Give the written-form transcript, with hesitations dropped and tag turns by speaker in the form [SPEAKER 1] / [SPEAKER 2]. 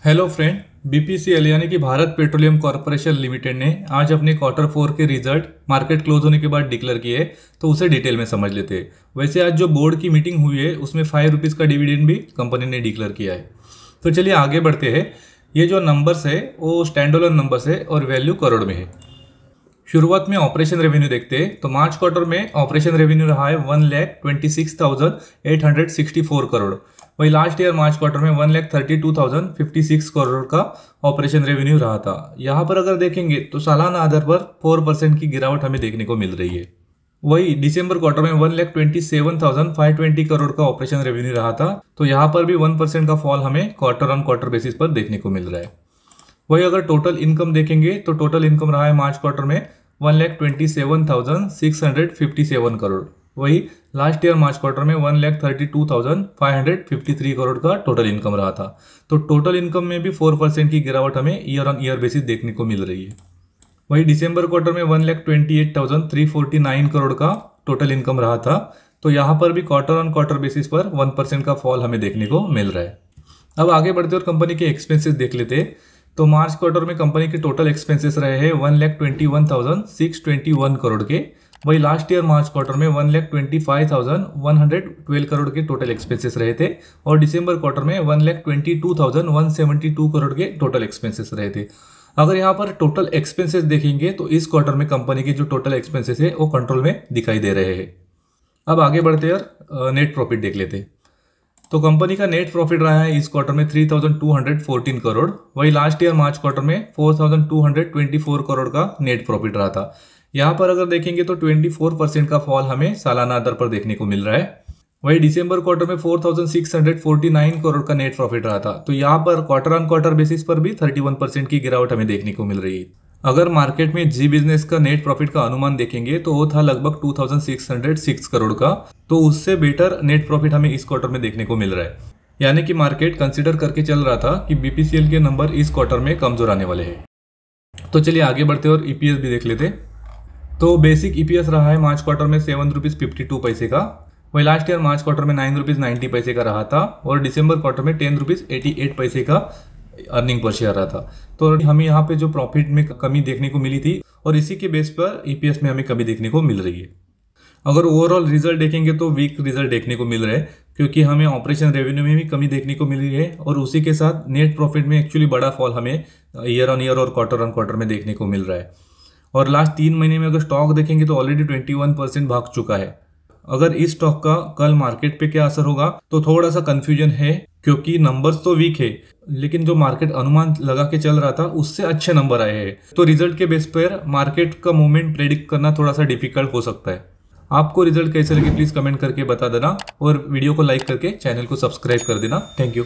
[SPEAKER 1] Hello friend, BPCL यानी कि Bharat petroleum corporation limited ने आज अपने क्वार्टर 4 के रिजल्ट मार्केट क्लोज होने के बाद डिक्लेयर किए, तो उसे डिटेल में समझ लेते हैं। वैसे आज जो बोर्ड की मीटिंग हुई है उसमें 5 रुपीज़ का डिविडेंड भी कंपनी ने डिक्लेयर किया है। तो चलिए आगे बढ़ते हैं। ये जो नंबर्स है वो स्टैंड अलोन नंबर्स है और वैल्यू करोड़ में है। शुरुआत में ऑपरेशन रेवेन्यू देखते हैं तो मार्च क्वार्टर में ऑपरेशन रेवेन्यू रहा है 1,26,864 करोड़। वही लास्ट ईयर मार्च क्वार्टर में 1,32,056 करोड़ का ऑपरेशन रेवेन्यू रहा था। यहाँ पर अगर देखेंगे तो सालाना आधार पर 4% की गिरावट हमें देखने को मिल रही है। वही दिसंबर क्वार्टर में 1,27,520 करोड़ का ऑपरेशन रेवेन्यू रहा था, तो यहाँ पर भी 1% का फॉल हमें क्वार्टर ऑन क्वार्टर बेसिस पर देखने को मिल रहा है। वही अगर टोटल इनकम देखेंगे तो टोटल इनकम रहा है मार्च क्वार्टर में 1,27,657 करोड़। वही लास्ट ईयर मार्च क्वार्टर में 1,32,553 करोड़ का टोटल इनकम रहा था। तो टोटल इनकम में भी 4% की गिरावट हमें ईयर ऑन ईयर बेसिस देखने को मिल रही है। वही दिसंबर क्वार्टर में 1,28,349 करोड़ का टोटल इनकम रहा था, तो यहाँ पर भी क्वार्टर ऑन क्वार्टर बेसिस पर 1% का फॉल हमें देखने को मिल रहा है। अब आगे बढ़ते और कंपनी के एक्सपेंसेस देख लेते हैं। तो मार्च क्वार्टर में कंपनी के टोटल एक्सपेंसेस रहे हैं 1,21,621 करोड़ के। वही लास्ट ईयर मार्च क्वार्टर में 1,25,112 करोड़ के टोटल एक्सपेंसेस रहे थे और दिसंबर क्वार्टर में 1,22,172 करोड़ के टोटल एक्सपेंसेस रहे थे। अगर यहाँ पर टोटल एक्सपेंसेस देखेंगे तो इस क्वार्टर में कंपनी के जो टोटल एक्सपेंसेस है वो कंट्रोल में दिखाई दे रहे हैं। अब आगे बढ़ते और नेट प्रॉफिट देख लेते हैं। तो कंपनी का नेट प्रॉफिट रहा है इस क्वार्टर में 3,214 करोड़। वही लास्ट ईयर मार्च क्वार्टर में 4,224 करोड़ का नेट प्रॉफिट रहा था। यहाँ पर अगर देखेंगे तो 24% का फॉल हमें सालाना आधार पर देखने को मिल रहा है। वही दिसंबर क्वार्टर में 4,649 करोड़ का नेट प्रॉफिट रहा था, तो यहाँ पर क्वार्टर ऑन क्वार्टर बेसिस पर भी 31% की गिरावट हमें देखने को मिल रही है। अगर मार्केट में जी बिजनेस का नेट प्रॉफिट का अनुमान देखेंगे तो वो था लगभग 2,606 करोड़ का, तो उससे बेटर नेट प्रॉफिट हमें इस क्वार्टर में देखने को मिल रहा है। यानी कि मार्केट कंसिडर करके चल रहा था कि बीपीसीएल के नंबर इस क्वार्टर में कमजोर आने वाले हैं। तो चलिए आगे बढ़ते और ईपीएस भी देख लेते। तो बेसिक ईपीएस रहा है मार्च क्वार्टर में 7 रुपीज़ 52 पैसे का। वही लास्ट ईयर मार्च क्वार्टर में 9 रुपीज़ 90 पैसे का रहा था और दिसंबर क्वार्टर में 10 रुपीज़ 88 पैसे का अर्निंग पर शेयर रहा था। तो हमें यहाँ पे जो प्रॉफिट में कमी देखने को मिली थी और इसी के बेस पर ईपीएस में हमें कमी देखने को मिल रही है। अगर ओवरऑल रिजल्ट देखेंगे तो वीक रिजल्ट देखने को मिल रहा है, क्योंकि हमें ऑपरेशन रेवेन्यू में भी कमी देखने को मिल रही है और उसी के साथ नेट प्रॉफिट में एक्चुअली बड़ा फॉल हमें ईयर ऑन ईयर और क्वार्टर ऑन क्वार्टर में देखने को मिल रहा है। और लास्ट 3 महीने में अगर स्टॉक देखेंगे तो ऑलरेडी 21% भाग चुका है। अगर इस स्टॉक का कल मार्केट पे क्या असर होगा तो थोड़ा सा कंफ्यूजन है, क्योंकि नंबर्स तो वीक है लेकिन जो मार्केट अनुमान लगा के चल रहा था उससे अच्छे नंबर आए हैं। तो रिजल्ट के बेस पर मार्केट का मूवमेंट प्रेडिक्ट करना थोड़ा सा डिफिकल्ट हो सकता है। आपको रिजल्ट कैसे लगे प्लीज कमेंट करके बता देना और वीडियो को लाइक करके चैनल को सब्सक्राइब कर देना। Thank you.